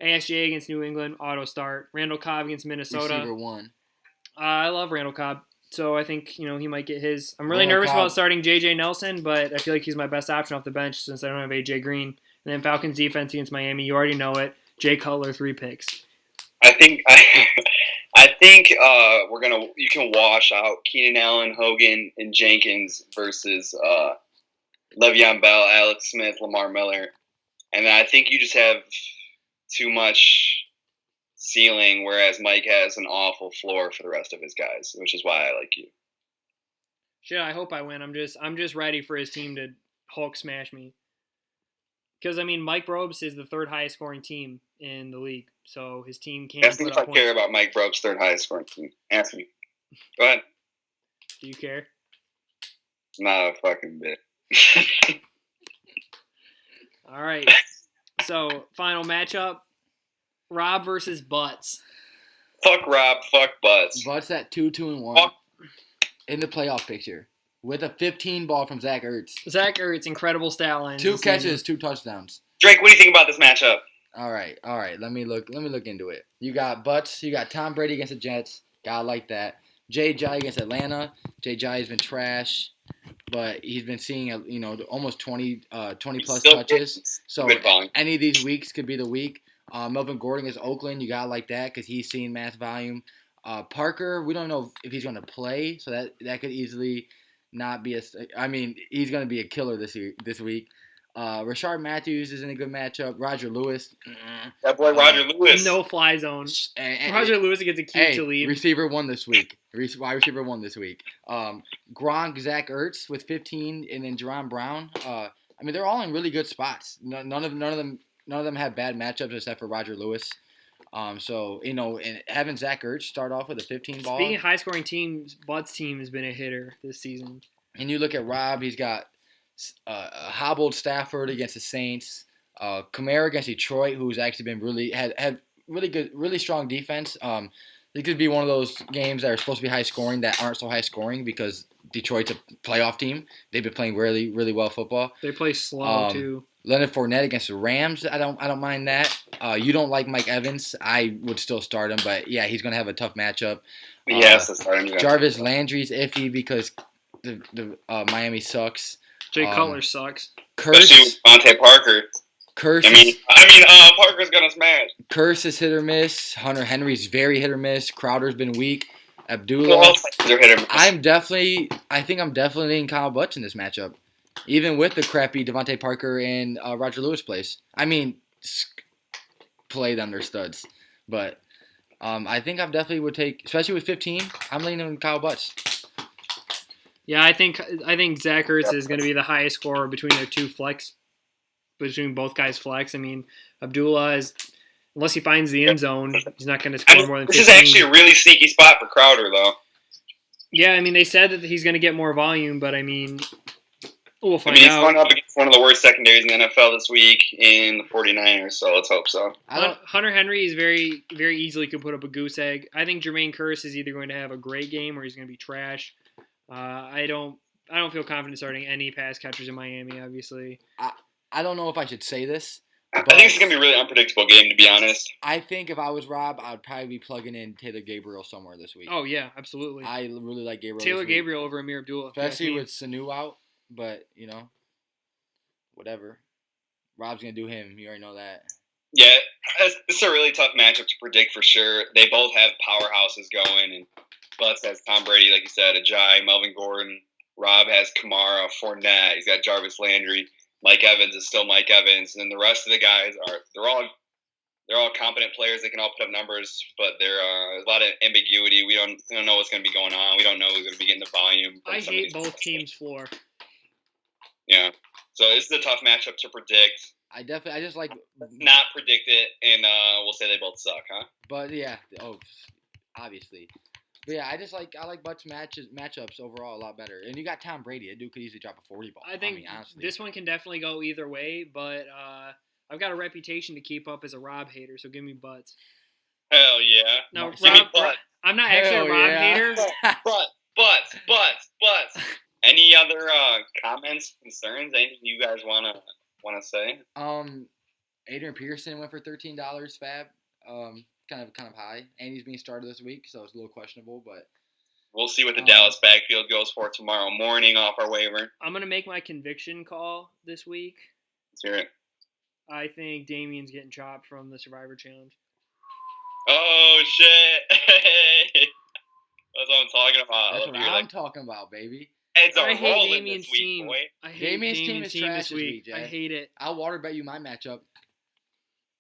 ASJ against New England, auto start. Randall Cobb against Minnesota. Receiver 1. I love Randall Cobb, so I think he might get his. I'm really nervous about starting J.J. Nelson, but I feel like he's my best option off the bench since I don't have A.J. Green. And then Falcons defense against Miami, you already know it. Jay Cutler, 3 picks. I think you can wash out Keenan Allen, Hogan, and Jenkins versus Le'Veon Bell, Alex Smith, Lamar Miller, and I think you just have too much ceiling, whereas Mike has an awful floor for the rest of his guys, which is why I like you. Shit, I hope I win. I'm just ready for his team to Hulk smash me. Because, I mean, Mike Brobes is the 3rd highest scoring team in the league, so his team can't Ask me if I care about Mike Brobes' 3rd highest scoring team. Ask me. Go ahead. Do you care? Not a fucking bit. All right. So, final matchup. Rob versus Butts. Fuck Rob. Fuck Butts. Butts at 2-2-1 in the playoff picture with a 15 ball from Zach Ertz. Zach Ertz, incredible stat line. 2 catches, 2 touchdowns. Drake, what do you think about this matchup? All right. Let me look into it. You got Butts. You got Tom Brady against the Jets. God like that. Jay against Atlanta. Jay has been trash, but he's been seeing almost 20 plus touches. So any of these weeks could be the week. Melvin Gordon against Oakland. You got like that because he's seeing mass volume. Parker, we don't know if he's going to play, so that could easily not be he's going to be a killer this week. Rashard Matthews is in a good matchup. Roger Lewis. That boy Roger Lewis. No fly zone. Roger Lewis gets a key to leave. Receiver 1 this week. Wide receiver 1 this week. Gronk, Zach Ertz with 15, and then Jerron Brown. They're all in really good spots. None of them have bad matchups except for Roger Lewis. And having Zach Ertz start off with a 15 ball. Speaking of high-scoring teams, Bud's team has been a hitter this season. And you look at Rob, he's got hobbled Stafford against the Saints, Kamara against Detroit, who's actually been had really good, really strong defense. It could be one of those games that are supposed to be high scoring that aren't so high scoring because Detroit's a playoff team. They've been playing really, really well football. They play slow too. Leonard Fournette against the Rams. I don't mind that. You don't like Mike Evans. I would still start him, but yeah, he's gonna have a tough matchup. Yes, to start him. Jarvis Landry's iffy because the Miami sucks. Jay Cutler sucks. Especially with Devontae Parker. Parker's gonna smash. Curse is hit or miss. Hunter Henry's very hit or miss. Crowder's been weak. Abdullah. They're hit or miss. I think I'm definitely in Kyle Butts in this matchup, even with the crappy Devontae Parker and Roger Lewis plays. Play them, they're studs, but I think I definitely would take, especially with 15. I'm leaning on Kyle Butts. Yeah, I think Zach Ertz is going to be the highest scorer between both guys' flex. Abdullah is, unless he finds the end zone, he's not going to score more than 15. This is actually a really sneaky spot for Crowder, though. Yeah, they said that he's going to get more volume, but we'll find out. He's going up against one of the worst secondaries in the NFL this week in the 49ers, so let's hope so. Hunter Henry is very, very easily could put up a goose egg. I think Jermaine Kearse is either going to have a great game or he's going to be trash. I don't feel confident starting any pass catchers in Miami, obviously. I don't know if I should say this. I think it's going to be a really unpredictable game, to be honest. I think if I was Rob, I would probably be plugging in Taylor Gabriel somewhere this week. Oh, yeah, absolutely. I really like Gabriel. Taylor Gabriel over Amir Abdullah. Especially with Sanu out, but, whatever. Rob's going to do him. You already know that. Yeah, it's a really tough matchup to predict for sure. They both have powerhouses going, and Butts has Tom Brady, like you said, Ajayi, Melvin Gordon. Rob has Kamara, Fournette. He's got Jarvis Landry. Mike Evans is still Mike Evans, and then the rest of the guys they're all competent players. They can all put up numbers, but there's a lot of ambiguity. We don't know what's going to be going on. We don't know who's going to be getting the volume. I hate both teams' floor. Yeah, so this is a tough matchup to predict. I just like. Not predict it, and we'll say they both suck, huh? But yeah, obviously. But yeah, I like Butts matchups overall a lot better. And you got Tom Brady. That dude could easily drop a 40 ball. I think honestly. this one can definitely go either way, but I've got a reputation to keep up as a Rob hater, so give me Butts. Hell yeah. No, Give me Rob, I'm not actually a Rob hater. Butts. Any other comments, concerns, anything you guys wanna say? Adrian Peterson went for $13 fab. Kind of high, and he's being started this week, so it's a little questionable. But we'll see what the Dallas backfield goes for tomorrow morning off our waiver. I'm gonna make my conviction call this week. Let's hear it. I think Damien's getting chopped from the Survivor Challenge. Oh shit! That's what I'm talking about. That's what I'm talking about, baby. I hate Damien's team. Boy. I hate Damien's team is trash this week. Jad. I hate it. I'll water bet you my matchup.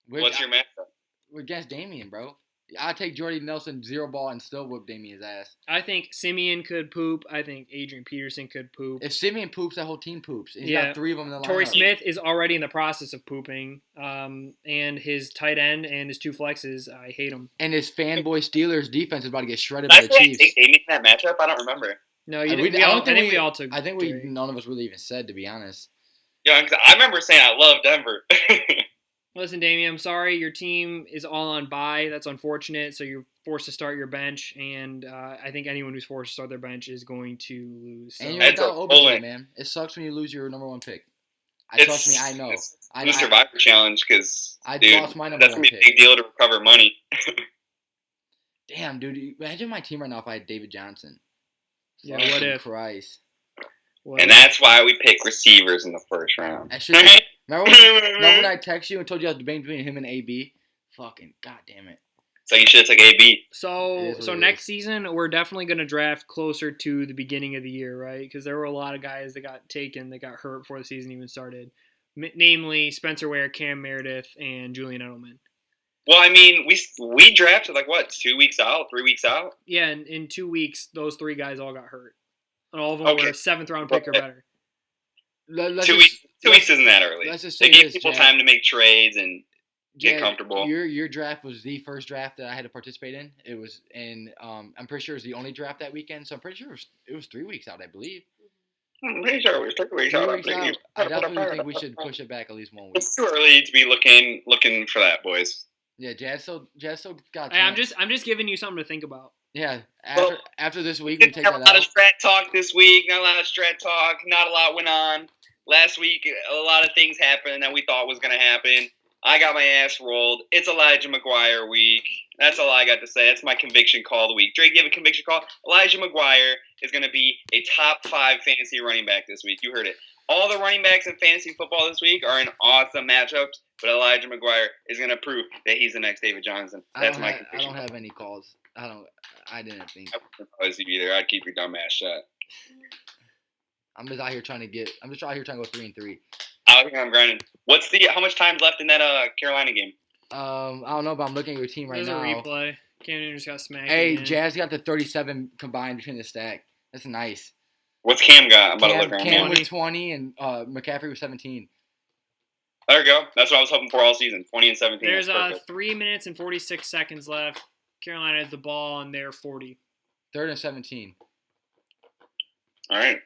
What's your matchup? We're against Damien, bro. I'll take Jordy Nelson 0 ball and still whoop Damien's ass. I think Simeon could poop. I think Adrian Peterson could poop. If Simeon poops, that whole team poops. He's got 3 of them in the lineup. Torrey Smith is already in the process of pooping. And his tight end and his 2 flexes, I hate them. And his fanboy Steelers defense is about to get shredded by the Chiefs. Did I take Damien in that matchup? I don't remember. No, you didn't. I think we all took. I think none of us really even said, to be honest. Yeah, because I remember saying I love Denver. Listen, Damien, I'm sorry. Your team is all on bye. That's unfortunate. So you're forced to start your bench, and I think anyone who's forced to start their bench is going to lose. So. And you're without OBJ, man. It sucks when you lose your number 1 pick. Trust me, I know. It's the Survivor Challenge because lost my number 1 pick. That's gonna be a big deal to recover money. Damn, dude! Imagine my team right now if I had David Johnson. Yeah, what if? Christ. And that's why we pick receivers in the first round. Remember when I texted you and told you I was debating between him and AB? Fucking goddamn it. So you should have took AB. So next season, we're definitely going to draft closer to the beginning of the year, right? Because there were a lot of guys that got taken that got hurt before the season even started. Namely, Spencer Ware, Cam Meredith, and Julian Edelman. Well, I mean, we drafted 2 weeks out, 3 weeks out? Yeah, and in 2 weeks, those 3 guys all got hurt. And all of them were 7th round pick or better. 2 weeks isn't that early. They gave people time to make trades and get comfortable. Your draft was the first draft that I had to participate in. It was I'm pretty sure it was the only draft that weekend, so I'm pretty sure it was 3 weeks out, I believe. I'm pretty sure it was 3 weeks out. I definitely think we should push it back at least 1 week. It's too early to be looking for that, boys. Yeah, Jad still got. Hey, I'm just giving you something to think about. Yeah, after this week, we take that out. Not a lot of strat talk this week. Not a lot of strat talk. Not a lot went on. Last week, a lot of things happened that we thought was going to happen. I got my ass rolled. It's Elijah McGuire week. That's all I got to say. That's my conviction call of the week. Drake, you have a conviction call? Elijah McGuire is going to be a top 5 fantasy running back this week. You heard it. All the running backs in fantasy football this week are in awesome matchups, but Elijah McGuire is going to prove that he's the next David Johnson. That's my conviction. I don't have any calls. I didn't think. I wouldn't advise you either. I'd keep your dumb ass shut. I'm just out here trying to go 3-3. I'm grinding. How much time's left in that Carolina game? I don't know, but I'm looking at your team right now. There's a replay. Cam Newton got smacked. Hey, Jazz got the 37 combined between the stack. That's nice. What's Cam got? I'm about to look around. Cam with 20 and McCaffrey with 17. There we go. That's what I was hoping for all season. 20 and 17. There's 3 minutes and 46 seconds left. Carolina has the ball on their 40. 3rd and 17. All right.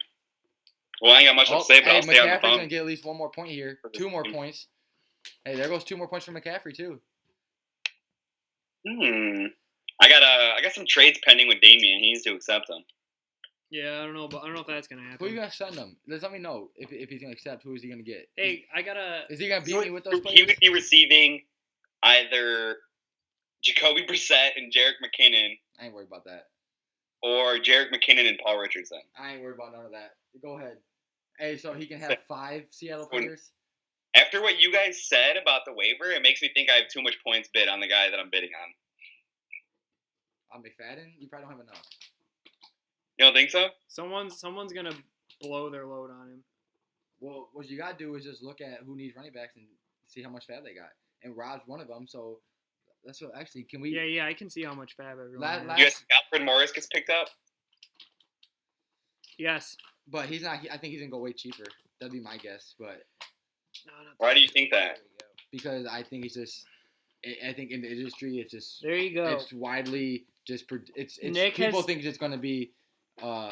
Well, I ain't got much to say, but I'll stay on the phone. McCaffrey's going to get at least 1 more point here. 2 more points. Hey, there goes 2 more points for McCaffrey, too. I got some trades pending with Damien. He needs to accept them. Yeah, I don't know if that's gonna happen. Who are you gonna send him? Let me know if he's gonna accept. Who is he gonna get? Hey, Is he gonna beat me with those players? He would be receiving either Jacoby Brissett and Jerick McKinnon. I ain't worried about that. Or Jerick McKinnon and Paul Richardson. I ain't worried about none of that. Go ahead. Hey, so he can have 5 Seattle players. After what you guys said about the waiver, it makes me think I have too much points bid on the guy that I'm bidding on. On McFadden, you probably don't have enough. You don't think so? Someone's gonna blow their load on him. Well, what you gotta do is just look at who needs running backs and see how much fab they got. And Rob's one of them, so that's what. Actually, can we? Yeah, I can see how much fab everyone. You guys think Alfred Morris gets picked up? Yes, but he's not. I think he's gonna go way cheaper. That'd be my guess. But No, not Why do you think that? There we go. Because I think it's just. I think in the industry, it's just. There you go. It's widely just. It's Nick people has- think it's going to be.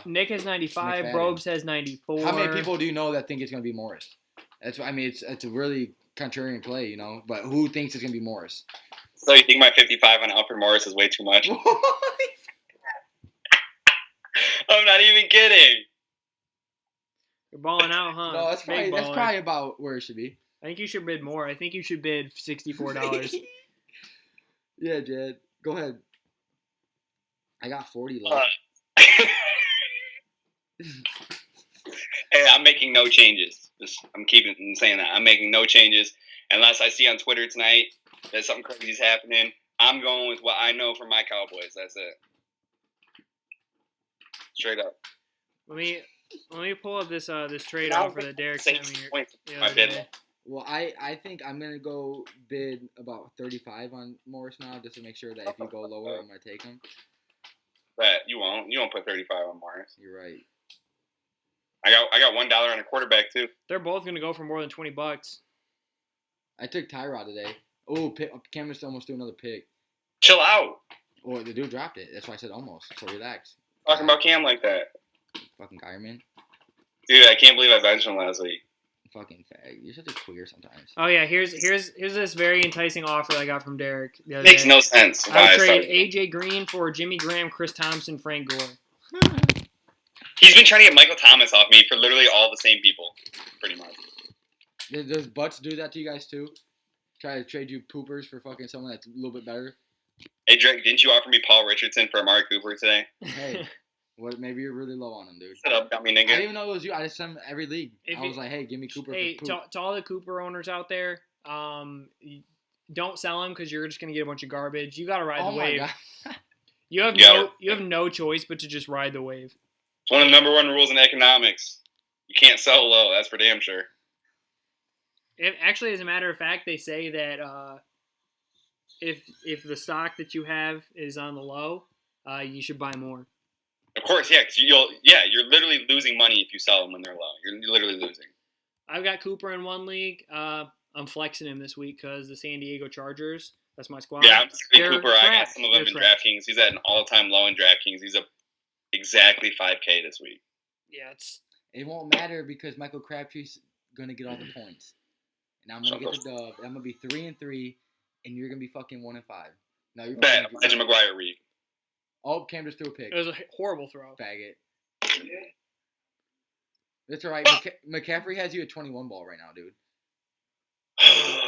Nick has 95. McFadden. Probes has 94. How many people do you know that think it's going to be Morris? That's I mean, it's a really contrarian play, you know. But who thinks it's going to be Morris? So you think my 55 on Alfred Morris is way too much? I'm not even kidding. You're balling out, huh? No, that's Big probably baller. about where it should be. I think you should bid more. I think you should bid $64. Yeah, Jed. Go ahead. I got 40 left. Hey, I'm making no changes. I'm saying that. I'm making no changes unless I see on Twitter tonight that something crazy is happening. I'm going with what I know from my Cowboys. That's it. Straight up. Let me pull up this trade offer that Derek sent me. the My other bid. day. Well, I think I'm going to go bid about 35 on Morris now just to make sure that if you go lower, I'm going to take him. But you won't. You won't put 35 on Morris. You're right. I got $1 on a quarterback too. They're both going to go for more than $20. I took Tyrod today. Oh, Cameron's almost doing another pick. Chill out. Well, the dude dropped it. That's why I said almost. So relax. Talking about Cam like that. Fucking Geierman. Dude, I can't believe I benched him last week. Fucking fag. You're such a queer sometimes. Oh yeah, here's this very enticing offer I got from Derek the other Makes day. no sense. I would Why trade started- AJ Green for Jimmy Graham, Chris Thompson, Frank Gore. He's been trying to get Michael Thomas off me for literally all the same people, pretty much. Does Butts do that to you guys too? Try to trade you poopers for fucking someone that's a little bit better? Hey, Drake, didn't you offer me Paul Richardson for Amari Cooper today? Hey, what? Maybe you're really low on him, dude. Shut up, dummy I didn't nigga. even know it was you. I just sent him every league. If I was like, hey, give me Cooper Hey, for poop. to all the Cooper owners out there, don't sell him because you're just gonna get a bunch of garbage. You gotta ride Oh the my wave. god. You have Yeah. you have no choice but to just ride the wave. It's one of the number one rules in economics. You can't sell low. That's for damn sure. Actually, as a matter of fact, they say that if the stock that you have is on the low, you should buy more. Of course, yeah, because you're literally losing money if you sell them when they're low. You're literally losing. I've got Cooper in one league. I'm flexing him this week because the San Diego Chargers. That's my squad. Yeah, I'm They're Cooper. I got trash. some of them They're in trash. DraftKings. He's at an all-time low in DraftKings. He's up exactly 5K this week. Yeah, it's It won't matter because Michael Crabtree's gonna get all the points, and I'm gonna get the dub. I'm gonna be 3-3, and you're gonna be fucking 1-5. No, you're Bet fucking- Elijah McGuire read. Oh, Cam just threw a pick. it was a horrible throw. Faggot. That's all right. McCaffrey has you at 21 ball right now, dude.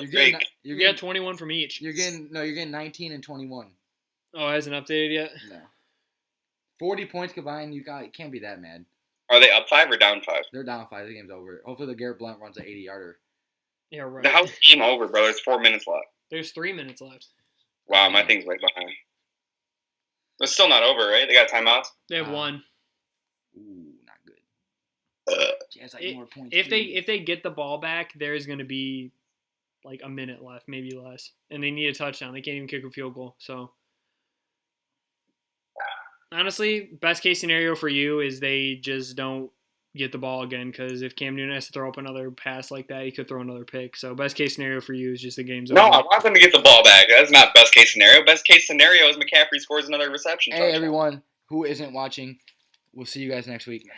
You're Drake, getting. You're You got getting. 21 from each. You're getting. No, you're getting 19 and 21. Oh, it hasn't updated yet. No. 40 points combined. You can't be that mad. are they up 5 or down 5? They're down 5. The game's over. Hopefully, the Garrett Blunt runs an 80-yarder. Yeah, right. The house game over, bro. There's 4 minutes left. There's 3 minutes left. Wow, my thing's right behind. It's still not over, right? They got timeouts. They have one. Ooh, not good. Jazz like It- more points. If please. they get the ball back, there's going to be like a minute left, maybe less, and they need a touchdown. They can't even kick a field goal. So honestly, best case scenario for you is they just don't get the ball again because if Cam Newton has to throw up another pass like that, he could throw another pick. So best case scenario for you is just the game's No, over. I want them to get the ball back. That's not best case scenario. Best case scenario is McCaffrey scores another reception. Hey touchdown. everyone who isn't watching, we'll see you guys next week.